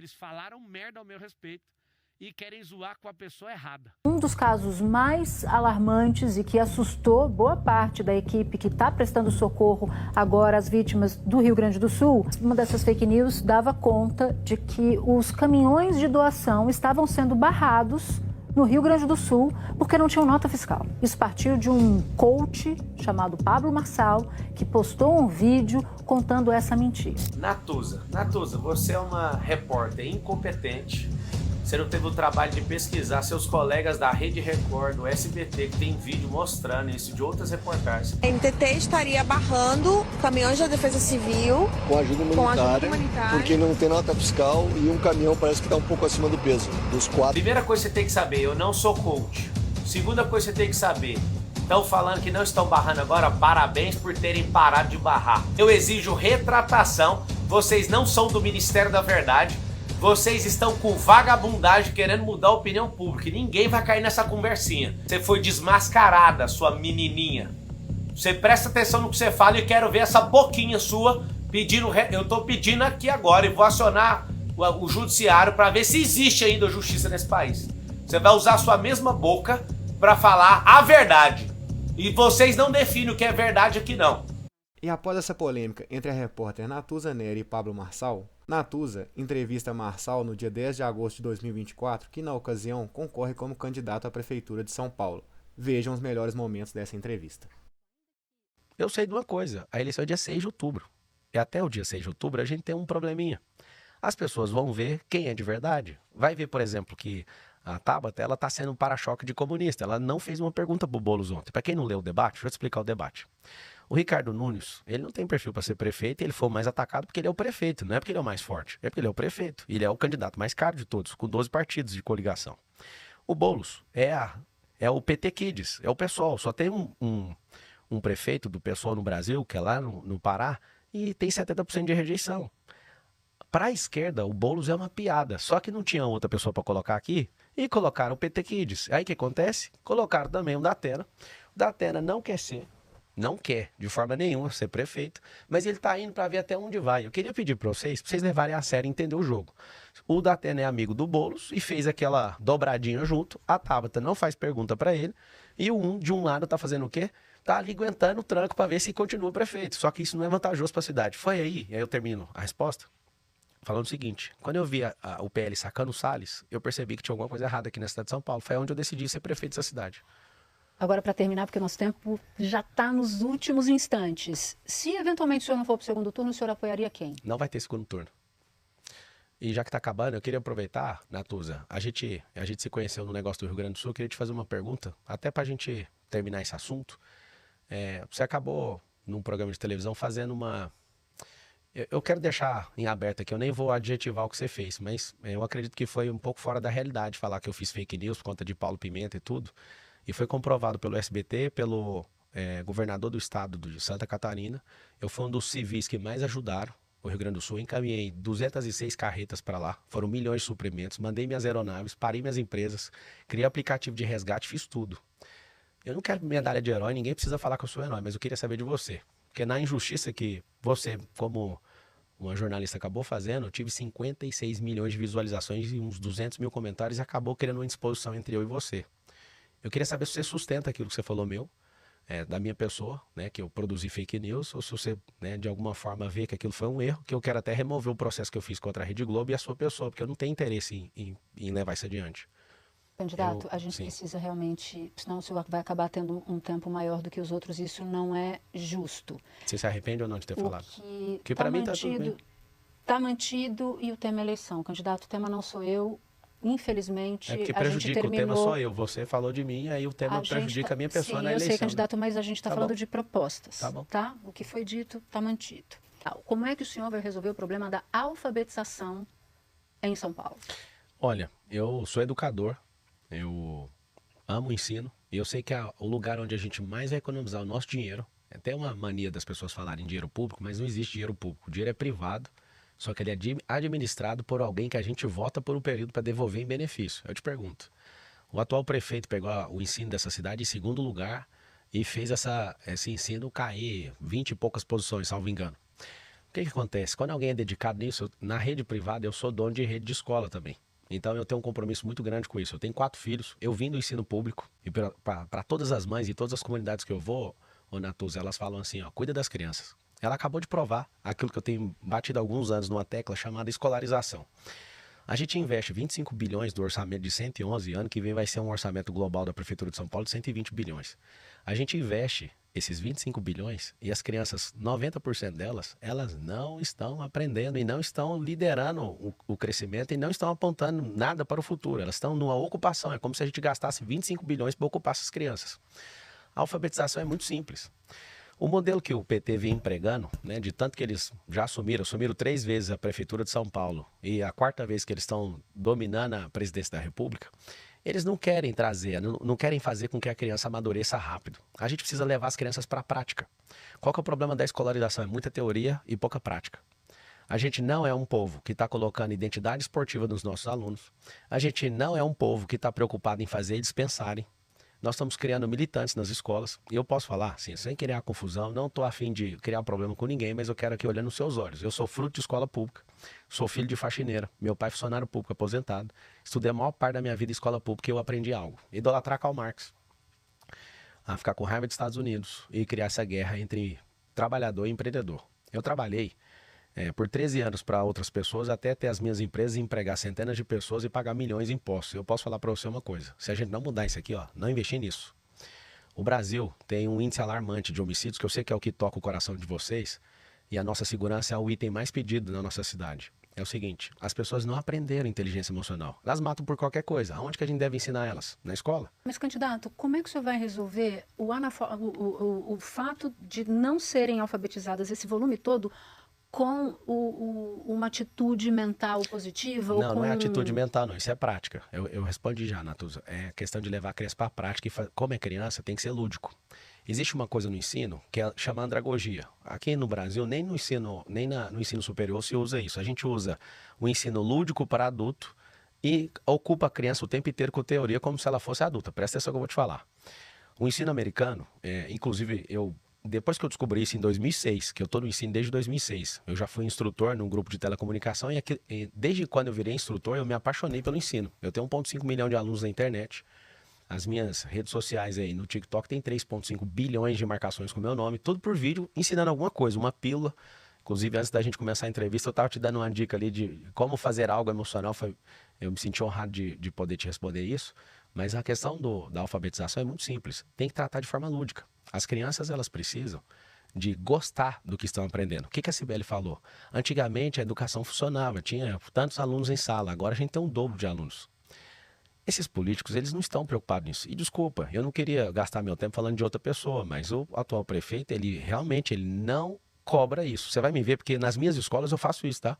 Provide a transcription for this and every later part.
eles falaram merda ao meu respeito e querem zoar com a pessoa errada. Um dos casos mais alarmantes e que assustou boa parte da equipe que está prestando socorro agora às vítimas do Rio Grande do Sul, uma dessas fake news dava conta de que os caminhões de doação estavam sendo barrados no Rio Grande do Sul porque não tinham nota fiscal. Isso partiu de um coach chamado Pablo Marçal, que postou um vídeo contando essa mentira. Natuza, você é uma repórter incompetente. Você não teve o trabalho de pesquisar seus colegas da Rede Record, do SBT, que tem vídeo mostrando isso de outras reportagens. A NTT estaria barrando caminhões da Defesa Civil com ajuda humanitária, porque não tem nota fiscal e um caminhão parece que está um pouco acima do peso, dos 4. Primeira coisa que você tem que saber, eu não sou coach. Segunda coisa que você tem que saber, estão falando que não estão barrando agora, parabéns por terem parado de barrar. Eu exijo retratação, vocês não são do Ministério da Verdade. Vocês estão com vagabundagem querendo mudar a opinião pública e ninguém vai cair nessa conversinha. Você foi desmascarada, sua menininha. Você presta atenção no que você fala e quero ver essa boquinha sua pedindo... Eu tô pedindo aqui agora e vou acionar o judiciário para ver se existe ainda justiça nesse país. Você vai usar a sua mesma boca para falar a verdade. E vocês não definem o que é verdade aqui não. E após essa polêmica entre a repórter Natuza Neri e Pablo Marçal, Natuza entrevista Marçal no dia 10 de agosto de 2024, que na ocasião concorre como candidato à Prefeitura de São Paulo. Vejam os melhores momentos dessa entrevista. Eu sei de uma coisa, a eleição é dia 6 de outubro. E até o dia 6 de outubro a gente tem um probleminha. As pessoas vão ver quem é de verdade. Vai ver, por exemplo, que a Tabata, ela tá sendo um para-choque de comunista. Ela não fez uma pergunta pro Boulos ontem. Para quem não leu o debate, deixa eu te explicar o debate. O Ricardo Nunes, ele não tem perfil para ser prefeito, ele foi o mais atacado porque ele é o prefeito, não é porque ele é o mais forte, é porque ele é o prefeito. Ele é o candidato mais caro de todos, com 12 partidos de coligação. O Boulos é o PT Kids, é o PSOL, só tem um prefeito do PSOL no Brasil, que é lá no Pará, e tem 70% de rejeição. Para a esquerda, o Boulos é uma piada, só que não tinha outra pessoa para colocar aqui, e colocaram o PT Kids. Aí o que acontece? Colocaram também o Datena. O Datena não quer de forma nenhuma ser prefeito, mas ele está indo para ver até onde vai. Eu queria pedir para vocês levarem a sério e entender o jogo. O Datena é amigo do Boulos e fez aquela dobradinha junto, a Tabata não faz pergunta para ele, e de um lado está fazendo o quê? Está ali aguentando o tranco para ver se continua prefeito, só que isso não é vantajoso para a cidade. Foi aí eu termino a resposta, falando o seguinte: quando eu vi o PL sacando o Salles, eu percebi que tinha alguma coisa errada aqui na cidade de São Paulo. Foi onde eu decidi ser prefeito dessa cidade. Agora, para terminar, porque o nosso tempo já está nos últimos instantes. Se eventualmente o senhor não for para o segundo turno, o senhor apoiaria quem? Não vai ter segundo turno. E já que está acabando, eu queria aproveitar, Natuza, a gente se conheceu no negócio do Rio Grande do Sul, eu queria te fazer uma pergunta, até para a gente terminar esse assunto. Você acabou, num programa de televisão, fazendo uma... Eu quero deixar em aberto aqui, eu nem vou adjetivar o que você fez, mas eu acredito que foi um pouco fora da realidade falar que eu fiz fake news por conta de Paulo Pimenta e tudo. E foi comprovado pelo SBT, pelo governador do estado de Santa Catarina. Eu fui um dos civis que mais ajudaram o Rio Grande do Sul. Encaminhei 206 carretas para lá. Foram milhões de suprimentos. Mandei minhas aeronaves, parei minhas empresas, criei aplicativo de resgate, fiz tudo. Eu não quero medalha de herói, ninguém precisa falar que eu sou herói, mas eu queria saber de você. Porque na injustiça que você, como uma jornalista, acabou fazendo, eu tive 56 milhões de visualizações e uns 200 mil comentários e acabou criando uma indisposição entre eu e você. Eu queria saber se você sustenta aquilo que você falou da minha pessoa, né, que eu produzi fake news, ou se você, né, de alguma forma vê que aquilo foi um erro, que eu quero até remover o processo que eu fiz contra a Rede Globo e a sua pessoa, porque eu não tenho interesse em levar isso adiante. Candidato, a gente precisa realmente, senão o senhor vai acabar tendo um tempo maior do que os outros, isso não é justo. Você se arrepende ou não de ter falado? Que para mim está tudo bem. Está mantido e o tema é eleição. Candidato, o tema não sou eu. Infelizmente, porque a gente terminou... o tema sou eu, você falou de mim, aí o tema prejudica a minha pessoa na eleição. Eu sei, candidato, mas a gente está falando de propostas, tá bom. Tá? O que foi dito está mantido. Tá. Como é que o senhor vai resolver o problema da alfabetização em São Paulo? Olha, eu sou educador, eu amo o ensino, e eu sei que o lugar onde a gente mais vai economizar o nosso dinheiro, é até uma mania das pessoas falarem dinheiro público, mas não existe dinheiro público, o dinheiro é privado. Só que ele é administrado por alguém que a gente vota por um período para devolver em benefício. Eu te pergunto, o atual prefeito pegou o ensino dessa cidade em segundo lugar e fez esse ensino cair 20 e poucas posições, salvo engano. que acontece? Quando alguém é dedicado nisso, na rede privada eu sou dono de rede de escola também. Então eu tenho um compromisso muito grande com isso. Eu tenho 4 filhos, eu vim do ensino público, e para todas as mães e todas as comunidades que eu vou, ô Natuza, elas falam assim, ó, cuida das crianças. Ela acabou de provar aquilo que eu tenho batido há alguns anos numa tecla chamada escolarização. A gente investe 25 bilhões do orçamento de 111, ano que vem vai ser um orçamento global da Prefeitura de São Paulo de 120 bilhões. A gente investe esses 25 bilhões e as crianças, 90% delas, elas não estão aprendendo e não estão liderando o crescimento e não estão apontando nada para o futuro. Elas estão numa ocupação, é como se a gente gastasse 25 bilhões para ocupar essas crianças. A alfabetização é muito simples. O modelo que o PT vem empregando, né, de tanto que eles já assumiram 3 vezes a Prefeitura de São Paulo e a 4ª vez que eles estão dominando a presidência da República, eles não querem trazer, não querem fazer com que a criança amadureça rápido. A gente precisa levar as crianças para a prática. Qual que é o problema da escolarização? É muita teoria e pouca prática. A gente não é um povo que está colocando identidade esportiva nos nossos alunos. A gente não é um povo que está preocupado em fazer eles pensarem. Nós estamos criando militantes nas escolas, e eu posso falar, assim, sem criar confusão, não estou a fim de criar problema com ninguém, mas eu quero aqui olhar nos seus olhos. Eu sou fruto de escola pública, sou filho de faxineira, meu pai é funcionário público aposentado, estudei a maior parte da minha vida em escola pública e eu aprendi algo. Idolatrar Karl Marx, a ficar com raiva dos Estados Unidos e criar essa guerra entre trabalhador e empreendedor. Eu trabalhei por 13 anos para outras pessoas, até ter as minhas empresas e empregar centenas de pessoas e pagar milhões de impostos. Eu posso falar para você uma coisa, se a gente não mudar isso aqui, ó, não investir nisso. O Brasil tem um índice alarmante de homicídios, que eu sei que é o que toca o coração de vocês, e a nossa segurança é o item mais pedido na nossa cidade. É o seguinte, as pessoas não aprenderam inteligência emocional. Elas matam por qualquer coisa. Aonde que a gente deve ensinar elas? Na escola? Mas, candidato, como é que o senhor vai resolver o fato de não serem alfabetizadas, esse volume todo, com uma atitude mental positiva? Não, ou com... não é atitude mental, não. Isso é prática. Eu respondi já, Natuza. É questão de levar a criança para a prática. E como é criança, tem que ser lúdico. Existe uma coisa no ensino que é chamada andragogia. Aqui no Brasil, nem no ensino superior se usa isso. A gente usa o ensino lúdico para adulto e ocupa a criança o tempo inteiro com teoria como se ela fosse adulta. Presta atenção que eu vou te falar. O ensino americano, inclusive depois que eu descobri isso em 2006, que eu estou no ensino desde 2006, eu já fui instrutor num grupo de telecomunicação e desde quando eu virei instrutor eu me apaixonei pelo ensino. Eu tenho 1,5 milhão de alunos na internet. As minhas redes sociais aí no TikTok tem 3,5 bilhões de marcações com o meu nome, tudo por vídeo, ensinando alguma coisa, uma pílula. Inclusive, antes da gente começar a entrevista, eu estava te dando uma dica ali de como fazer algo emocional. Eu me senti honrado de poder te responder isso. Mas a questão da alfabetização é muito simples. Tem que tratar de forma lúdica. As crianças, elas precisam de gostar do que estão aprendendo. O que a Cibele falou? Antigamente, a educação funcionava. Tinha tantos alunos em sala. Agora a gente tem um dobro de alunos. Esses políticos, eles não estão preocupados nisso. E desculpa, eu não queria gastar meu tempo falando de outra pessoa, mas o atual prefeito, ele não cobra isso. Você vai me ver, porque nas minhas escolas eu faço isso, tá?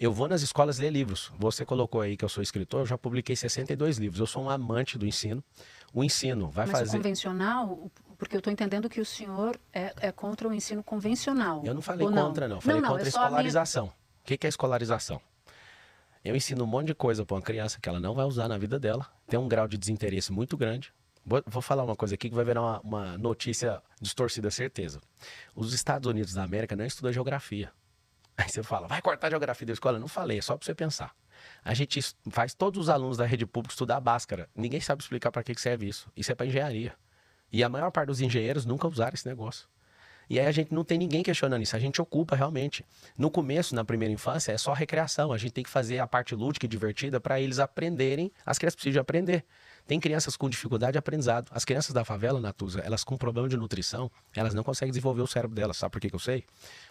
Eu vou nas escolas ler livros. Você colocou aí que eu sou escritor, eu já publiquei 62 livros. Eu sou um amante do ensino. O ensino vai fazer... Mas convencional, porque eu estou entendendo que o senhor é contra o ensino convencional. Eu não falei contra, não. Falei contra a escolarização. O que é escolarização? Eu ensino um monte de coisa para uma criança que ela não vai usar na vida dela. Tem um grau de desinteresse muito grande. Vou falar uma coisa aqui que vai virar uma notícia distorcida, certeza. Os Estados Unidos da América não estudam geografia. Aí você fala, vai cortar a geografia da escola? Não falei, é só para você pensar. A gente faz todos os alunos da rede pública estudar Bhaskara. Ninguém sabe explicar para que serve isso. Isso é para engenharia. E a maior parte dos engenheiros nunca usaram esse negócio. E aí a gente não tem ninguém questionando isso, a gente ocupa realmente. No começo, na primeira infância, é só recreação, a gente tem que fazer a parte lúdica e divertida para eles aprenderem, as crianças precisam aprender. Tem crianças com dificuldade de aprendizado. As crianças da favela, Natuza, elas com problema de nutrição, elas não conseguem desenvolver o cérebro delas. Sabe por que eu sei?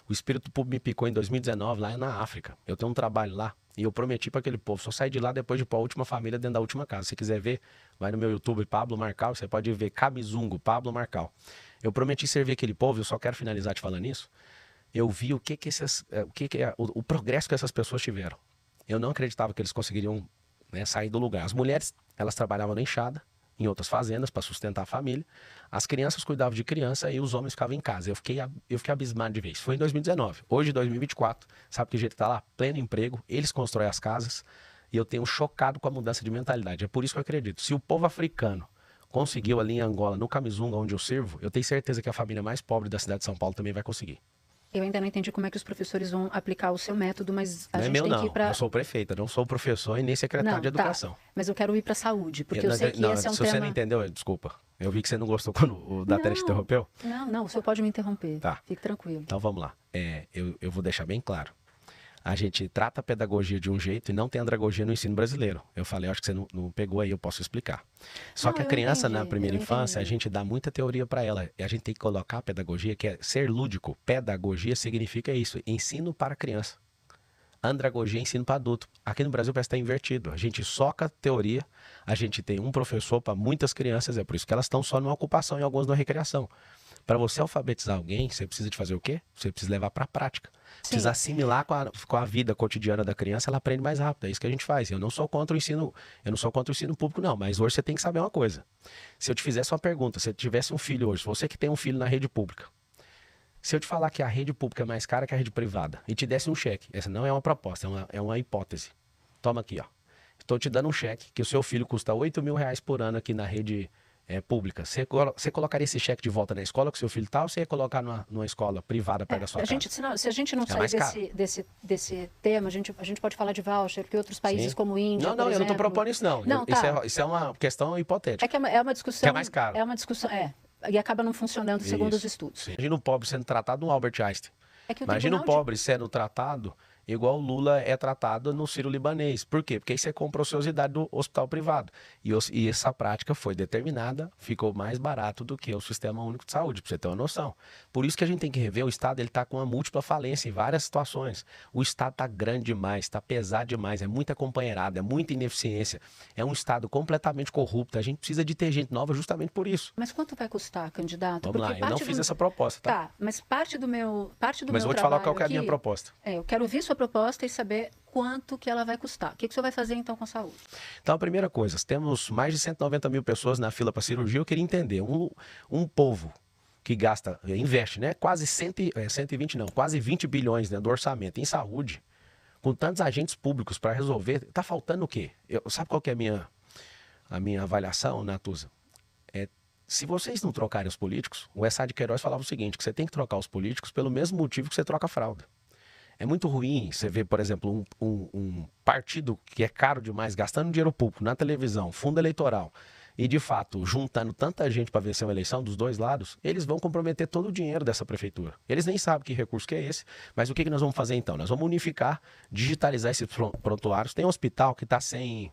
O espírito público me picou em 2019 lá na África. Eu tenho um trabalho lá e eu prometi para aquele povo, só sair de lá depois de pôr a última família dentro da última casa. Se você quiser ver, vai no meu YouTube, Pablo Marcal, você pode ver Camizungo, Pablo Marcal. Eu prometi servir aquele povo, eu só quero finalizar te falando isso. Eu vi o progresso que essas pessoas tiveram. Eu não acreditava que eles conseguiriam, né, sair do lugar. As mulheres, elas trabalhavam na enxada, em outras fazendas, para sustentar a família. As crianças cuidavam de criança e os homens ficavam em casa. Eu fiquei abismado de vez. Foi em 2019. Hoje, 2024, sabe que jeito está lá? Pleno emprego, eles constroem as casas. E eu tenho chocado com a mudança de mentalidade. É por isso que eu acredito. Se o povo africano conseguiu ali em Angola, no Camizunga, onde eu sirvo, eu tenho certeza que a família mais pobre da cidade de São Paulo também vai conseguir. Eu ainda não entendi como é que os professores vão aplicar o seu método, mas a Não é gente meu, tem não. que ir para... Eu sou prefeita, não sou professor e nem secretário de educação. Tá. Mas eu quero ir para a saúde, porque eu sei que não, esse é um se tema... você não entendeu, desculpa. Eu vi que você não gostou quando o Datena te interrompeu. Não, o senhor pode me interromper. Tá. Fique tranquilo. Então vamos lá. Eu vou deixar bem claro. A gente trata a pedagogia de um jeito e não tem andragogia no ensino brasileiro. Eu falei, acho que você não pegou aí, eu posso explicar. Só que a criança na primeira infância, a gente dá muita teoria para ela. E a gente tem que colocar a pedagogia, que é ser lúdico. Pedagogia significa isso, ensino para criança. Andragogia é ensino para adulto. Aqui no Brasil parece que está invertido. A gente soca teoria, a gente tem um professor para muitas crianças, é por isso que elas estão só numa ocupação e algumas na recreação. Para você alfabetizar alguém, você precisa de fazer o quê? Você precisa levar para a prática. Precisa assimilar com a vida cotidiana da criança, ela aprende mais rápido. É isso que a gente faz. Eu não sou contra o ensino público, não, mas hoje você tem que saber uma coisa. Se eu te fizesse uma pergunta, se eu tivesse um filho hoje, você que tem um filho na rede pública, se eu te falar que a rede pública é mais cara que a rede privada e te desse um cheque, essa não é uma proposta, é uma hipótese. Toma aqui, ó. Estou te dando um cheque que o seu filho custa R$8.000 por ano aqui na rede pública. Você colocaria esse cheque de volta na escola que o seu filho está ou você ia colocar numa escola privada perto da sua casa? Se a gente não sair desse tema, a gente pode falar de voucher, porque outros países como Índia, Não, eu não estou propondo isso, não. Isso é uma questão hipotética. É que é uma discussão... Que é mais caro. É uma discussão, e acaba não funcionando segundo os estudos. Sim. Imagina um pobre sendo tratado no Albert Einstein. Imagina um pobre sendo tratado igual o Lula é tratado no Sírio-Libanês. Por quê? Porque aí você compra a ociosidade do hospital privado. E essa prática foi determinada, ficou mais barato do que o Sistema Único de Saúde, para você ter uma noção. Por isso que a gente tem que rever, o Estado está com uma múltipla falência em várias situações. O Estado está grande demais, está pesado demais, é muita companheirada, é muita ineficiência. É um Estado completamente corrupto. A gente precisa de ter gente nova justamente por isso. Mas quanto vai custar, candidato? Vamos lá, eu não fiz essa proposta, tá? Tá, mas parte do meu Mas eu vou te falar qual que é a minha proposta. Eu quero ouvir sua proposta e saber quanto que ela vai custar. O que o senhor vai fazer, então, com a saúde? Então, a primeira coisa, temos mais de 190 mil pessoas na fila para cirurgia. Eu queria entender, um povo que investe, né, quase 20 bilhões, né, do orçamento em saúde, com tantos agentes públicos para resolver, tá faltando o quê? Sabe qual que é a minha avaliação, Natuza? Se vocês não trocarem os políticos, o Essá de Queiroz falava o seguinte, que você tem que trocar os políticos pelo mesmo motivo que você troca a fralda. É muito ruim você ver, por exemplo, um partido que é caro demais, gastando dinheiro público na televisão, fundo eleitoral, e de fato, juntando tanta gente para vencer uma eleição dos dois lados, eles vão comprometer todo o dinheiro dessa prefeitura. Eles nem sabem que recurso que é esse, mas o que nós vamos fazer então? Nós vamos unificar, digitalizar esses prontuários. Tem um hospital que está sem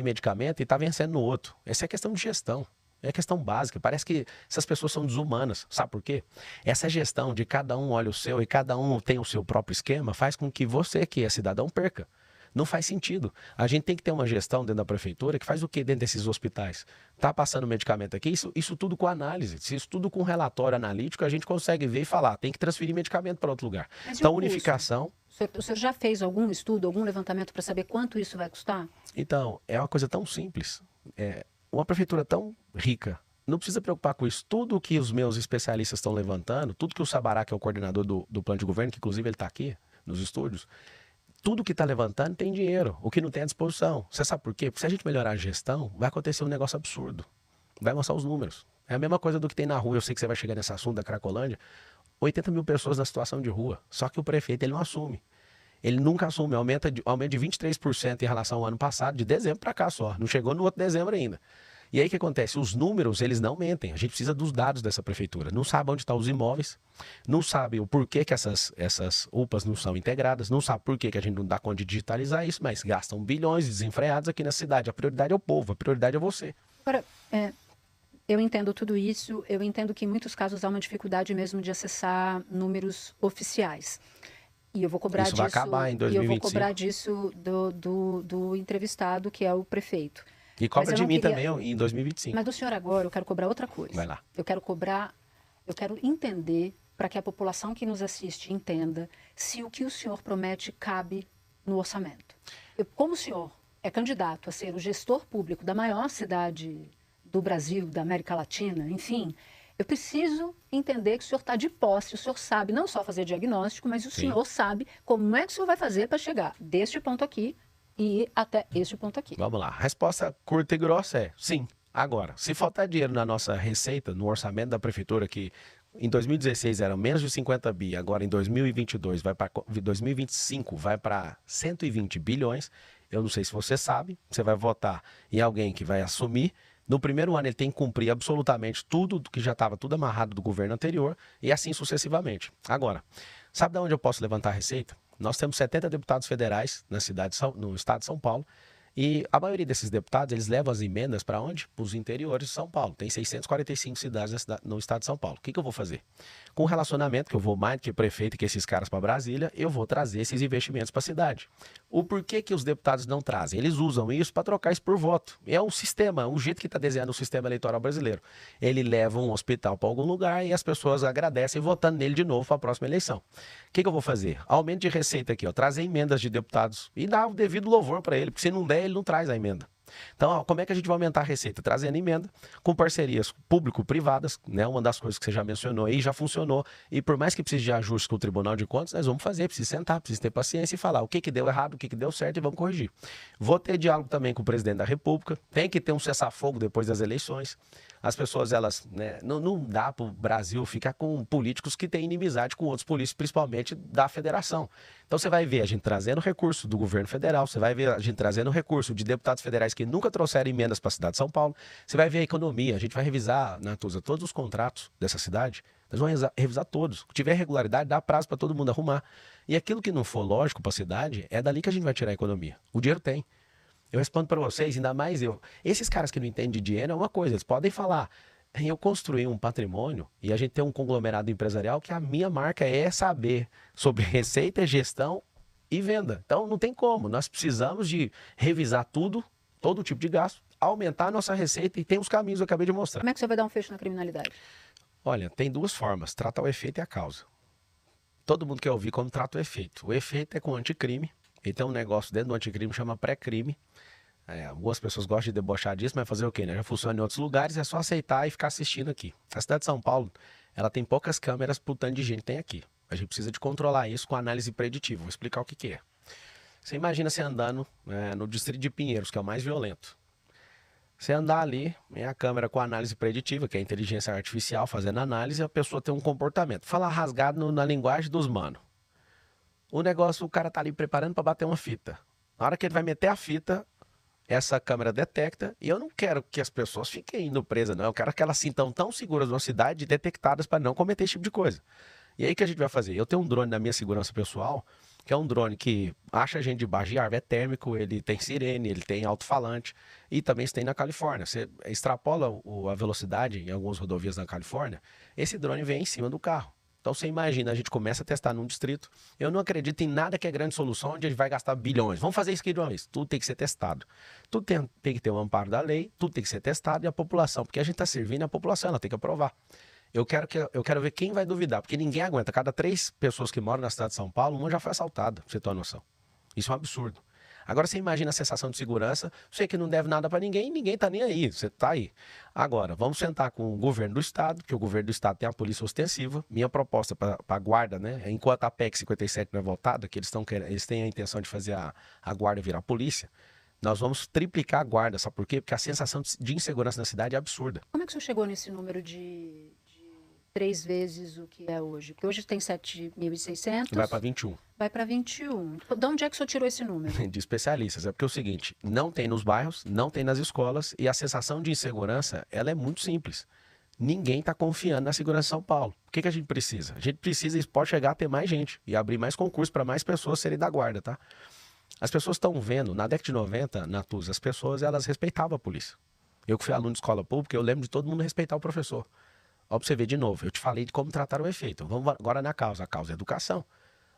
medicamento e está vencendo no outro. Essa é questão de gestão. É questão básica. Parece que essas pessoas são desumanas. Sabe por quê? Essa gestão de cada um olha o seu e cada um tem o seu próprio esquema faz com que você, que é cidadão, perca. Não faz sentido. A gente tem que ter uma gestão dentro da prefeitura que faz o quê dentro desses hospitais? Tá passando medicamento aqui? Isso tudo com análise. Isso tudo com relatório analítico, a gente consegue ver e falar. Tem que transferir medicamento para outro lugar. Então, unificação... O senhor já fez algum estudo, algum levantamento para saber quanto isso vai custar? Então, é uma coisa tão simples. Uma prefeitura tão rica, não precisa preocupar com isso. Tudo que os meus especialistas estão levantando, tudo que o Sabará, que é o coordenador do plano de governo, que inclusive ele está aqui nos estúdios, tudo que está levantando tem dinheiro, o que não tem à disposição. Você sabe por quê? Porque se a gente melhorar a gestão, vai acontecer um negócio absurdo. Vai mostrar os números. É a mesma coisa do que tem na rua, eu sei que você vai chegar nesse assunto da Cracolândia, 80 mil pessoas na situação de rua, só que o prefeito ele não assume. Ele nunca assume, aumenta de 23% em relação ao ano passado, de dezembro para cá só. Não chegou no outro dezembro ainda. E aí o que acontece? Os números, eles não mentem. A gente precisa dos dados dessa prefeitura. Não sabe onde estão os imóveis, não sabe o porquê que essas UPAs não são integradas, não sabe por que a gente não dá conta de digitalizar isso, mas gastam bilhões desenfreados aqui na cidade. A prioridade é o povo, a prioridade é você. Agora, eu entendo tudo isso, eu entendo que em muitos casos há uma dificuldade mesmo de acessar números oficiais. E eu vou cobrar isso disso. Vai acabar em 2025. E eu vou cobrar disso do entrevistado, que é o prefeito. E cobra de mim também em 2025. Mas do senhor agora, eu quero cobrar outra coisa. Vai lá. Eu quero entender, para que a população que nos assiste entenda, se o que o senhor promete cabe no orçamento. Como o senhor é candidato a ser o gestor público da maior cidade do Brasil, da América Latina, enfim... Eu preciso entender que o senhor está de posse, o senhor sabe não só fazer diagnóstico, mas o senhor sabe como é que o senhor vai fazer para chegar deste ponto aqui e ir até este ponto aqui. Vamos lá. A resposta curta e grossa é sim. Agora, se faltar dinheiro na nossa receita, no orçamento da prefeitura, que Em 2016 era menos de 50 bi, agora em 2022 vai para 2025 vai para 120 bilhões. Eu não sei se você sabe, você vai votar em alguém que vai assumir. No primeiro ano ele tem que cumprir absolutamente tudo que já estava tudo amarrado do governo anterior e assim sucessivamente. Agora, sabe de onde eu posso levantar a receita? Nós temos 70 deputados federais no estado de São Paulo. E a maioria desses deputados, eles levam as emendas para onde? Para os interiores de São Paulo. Tem 645 cidades no estado de São Paulo. O que eu vou fazer? Com o relacionamento, que eu vou mais do que prefeito que esses caras para Brasília, eu vou trazer esses investimentos para a cidade. O porquê que os deputados não trazem? Eles usam isso para trocar isso por voto. É um sistema, um jeito que está desenhando o sistema eleitoral brasileiro. Ele leva um hospital para algum lugar e as pessoas agradecem votando nele de novo para a próxima eleição. O que eu vou fazer? Aumento de receita aqui, ó, trazer emendas de deputados e dar o devido louvor para ele, porque se não der, ele não traz a emenda. Então, ó, como é que a gente vai aumentar a receita? Trazendo emenda com parcerias público-privadas, né? Uma das coisas que você já mencionou aí, já funcionou. E por mais que precise de ajuste com o Tribunal de Contas, nós vamos fazer, precisa sentar, precisa ter paciência e falar o que deu errado, o que deu certo e vamos corrigir. Vou ter diálogo também com o presidente da República, tem que ter um cessar-fogo depois das eleições. As pessoas, elas, né, não dá para o Brasil ficar com políticos que têm inimizade com outros políticos, principalmente da federação. Então você vai ver a gente trazendo recurso do governo federal, você vai ver a gente trazendo recurso de deputados federais que nunca trouxeram emendas para a cidade de São Paulo, você vai ver a economia, a gente vai revisar, Natuza, todos os contratos dessa cidade, nós vamos revisar todos. Se tiver irregularidade, dá prazo para todo mundo arrumar. E aquilo que não for lógico para a cidade, é dali que a gente vai tirar a economia. O dinheiro tem. Eu respondo para vocês, ainda mais eu. Esses caras que não entendem de dinheiro é uma coisa, eles podem falar. Eu construí um patrimônio e a gente tem um conglomerado empresarial que a minha marca é saber sobre receita, gestão e venda. Então não tem como, nós precisamos de revisar tudo, todo tipo de gasto, aumentar a nossa receita e tem os caminhos que eu acabei de mostrar. Como é que você vai dar um fecho na criminalidade? Olha, tem duas formas, tratar o efeito e a causa. Todo mundo quer ouvir como trata o efeito. O efeito é com o anticrime. E tem um negócio dentro do anticrime que chama pré-crime. Algumas pessoas gostam de debochar disso, mas fazer o quê, né? Já funciona em outros lugares, é só aceitar e ficar assistindo aqui. A cidade de São Paulo, ela tem poucas câmeras pro tanto de gente que tem aqui. A gente precisa de controlar isso com análise preditiva. Vou explicar o que é. Você imagina você andando no distrito de Pinheiros, que é o mais violento. Você andar ali, a câmera com análise preditiva, que é a inteligência artificial fazendo análise, e a pessoa tem um comportamento. Falar rasgado na linguagem dos manos. O negócio, o cara tá ali preparando para bater uma fita. Na hora que ele vai meter a fita, essa câmera detecta, e eu não quero que as pessoas fiquem indo presas, não. Eu quero que elas se sintam tão seguras na cidade, detectadas para não cometer esse tipo de coisa. E aí o que a gente vai fazer? Eu tenho um drone na minha segurança pessoal, que é um drone que acha a gente debaixo de árvore, é térmico, ele tem sirene, ele tem alto-falante, e também se tem na Califórnia. Você extrapola a velocidade em algumas rodovias na Califórnia, esse drone vem em cima do carro. Então você imagina, a gente começa a testar num distrito. Eu não acredito em nada que é grande solução onde a gente vai gastar bilhões. Vamos fazer isso aqui de uma vez. Tudo tem que ser testado. Tudo tem que ter o amparo da lei, tudo tem que ser testado e a população, porque a gente está servindo a população, ela tem que aprovar. Eu quero ver quem vai duvidar, porque ninguém aguenta. Cada 3 pessoas que moram na cidade de São Paulo, uma já foi assaltada, pra você ter uma noção. Isso é um absurdo. Agora você imagina a sensação de segurança, você que não deve nada para ninguém, ninguém tá nem aí, você tá aí. Agora, vamos sentar com o governo do estado, que o governo do estado tem a polícia ostensiva. Minha proposta para a guarda, né, enquanto a PEC 57 não é votada, que eles têm a intenção de fazer a guarda virar polícia, nós vamos triplicar a guarda, sabe por quê? Porque a sensação de insegurança na cidade é absurda. Como é que o senhor chegou nesse número de 3 vezes o que é hoje? Porque hoje tem 7.600. Vai para 21. Vai para 21. De onde é que o senhor tirou esse número? De especialistas. É porque é o seguinte, não tem nos bairros, não tem nas escolas e a sensação de insegurança, ela é muito simples. Ninguém está confiando na segurança de São Paulo. O que a gente precisa? A gente precisa, isso pode chegar a ter mais gente e abrir mais concursos para mais pessoas serem da guarda, tá? As pessoas estão vendo, na década de 90, Natuza, as pessoas, elas respeitavam a polícia. Eu que fui aluno de escola pública, eu lembro de todo mundo respeitar o professor. Ó, pra você ver de novo, eu te falei de como tratar o efeito. Vamos agora na causa. A causa é educação.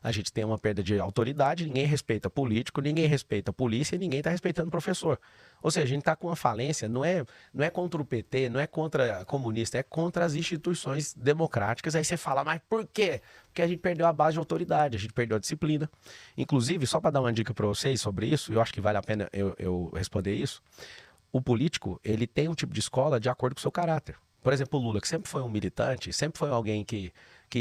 A gente tem uma perda de autoridade, ninguém respeita político, ninguém respeita polícia e ninguém está respeitando o professor. Ou seja, a gente está com uma falência, não é contra o PT, não é contra comunista, é contra as instituições democráticas. Aí você fala, mas por quê? Porque a gente perdeu a base de autoridade, a gente perdeu a disciplina. Inclusive, só para dar uma dica para vocês sobre isso, eu acho que vale a pena eu responder isso, o político, ele tem um tipo de escola de acordo com o seu caráter. Por exemplo, o Lula, que sempre foi um militante, sempre foi alguém que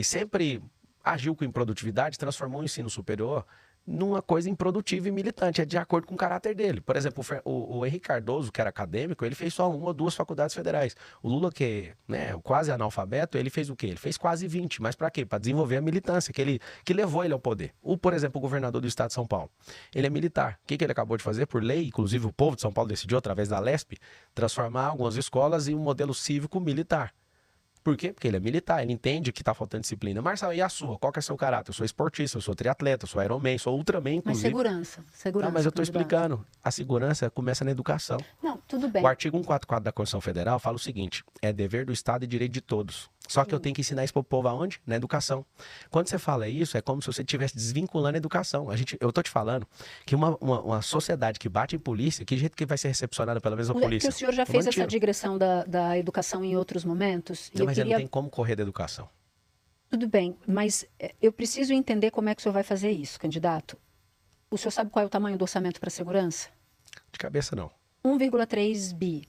sempre agiu com improdutividade, transformou o ensino superior numa coisa improdutiva e militante, é de acordo com o caráter dele. Por exemplo, o Henrique Cardoso, que era acadêmico, ele fez só 1 ou 2 faculdades federais. O Lula, que é quase analfabeto, ele fez o quê? Ele fez quase 20, mas para quê? Para desenvolver a militância, que levou ele ao poder. Por exemplo, o governador do estado de São Paulo, ele é militar. O que ele acabou de fazer? Por lei, inclusive o povo de São Paulo decidiu, através da Lesp, transformar algumas escolas em um modelo cívico militar. Por quê? Porque ele é militar, ele entende que tá faltando disciplina. Marcelo, e a sua? Qual que é o seu caráter? Eu sou esportista, eu sou triatleta, eu sou Ironman, sou Ultraman, inclusive. Mas segurança. Não, mas eu tô explicando. A segurança começa na educação. Não, tudo bem. O artigo 144 da Constituição Federal fala o seguinte, é dever do Estado e direito de todos. Só que eu tenho que ensinar isso pro povo aonde? Na educação. Quando você fala isso, é como se você estivesse desvinculando a educação. Eu tô te falando que uma sociedade que bate em polícia, que jeito que vai ser recepcionada pela mesma polícia? Que o senhor já fez essa digressão da educação em outros momentos. Não, mas não tem como correr da educação. Tudo bem, mas eu preciso entender como é que o senhor vai fazer isso, candidato. O senhor sabe qual é o tamanho do orçamento para a segurança? De cabeça, não. 1,3 bi.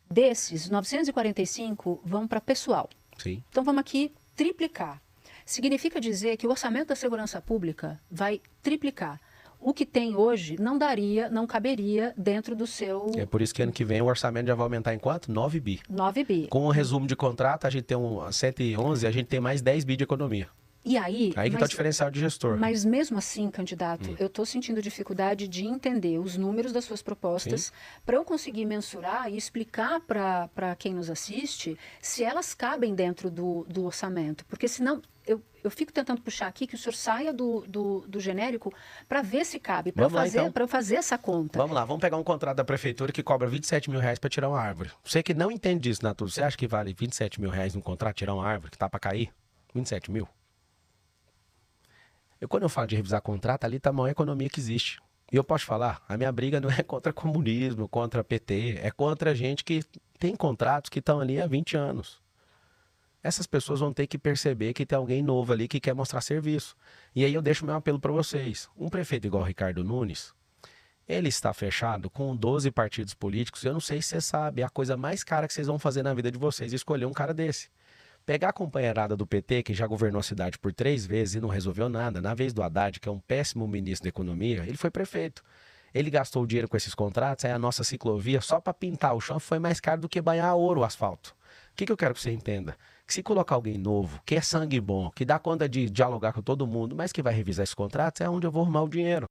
Desses, 945 vão para pessoal. Sim. Então vamos aqui triplicar. Significa dizer que o orçamento da segurança pública vai triplicar. O que tem hoje não caberia dentro do seu... É por isso que ano que vem o orçamento já vai aumentar em quanto? 9 bi. 9 bi. Com o resumo de contrato, a gente tem 111, a gente tem mais 10 bi de economia. E aí que tá o diferencial de gestor. Mas mesmo assim, candidato, eu estou sentindo dificuldade de entender os números das suas propostas para eu conseguir mensurar e explicar para quem nos assiste se elas cabem dentro do orçamento. Porque senão eu fico tentando puxar aqui que o senhor saia do genérico para ver se cabe, para eu fazer essa conta. Vamos lá, vamos pegar um contrato da prefeitura que cobra 27 mil reais para tirar uma árvore. Você que não entende disso, Natur, você acha que vale 27 mil reais num contrato tirar uma árvore que tá para cair? 27 mil? Quando eu falo de revisar contrato, ali está a maior economia que existe. E eu posso falar, a minha briga não é contra comunismo, contra PT, é contra gente que tem contratos que estão ali há 20 anos. Essas pessoas vão ter que perceber que tem alguém novo ali que quer mostrar serviço. E aí eu deixo meu apelo para vocês. Um prefeito igual o Ricardo Nunes, ele está fechado com 12 partidos políticos. Eu não sei se você sabe, é a coisa mais cara que vocês vão fazer na vida de vocês, escolher um cara desse. Pegar a companheirada do PT, que já governou a cidade por 3 vezes e não resolveu nada. Na vez do Haddad, que é um péssimo ministro da economia, ele foi prefeito. Ele gastou o dinheiro com esses contratos, aí a nossa ciclovia, só para pintar o chão, foi mais caro do que banhar a ouro o asfalto. O que eu quero que você entenda? Que se colocar alguém novo, que é sangue bom, que dá conta de dialogar com todo mundo, mas que vai revisar esses contratos, é onde eu vou arrumar o dinheiro.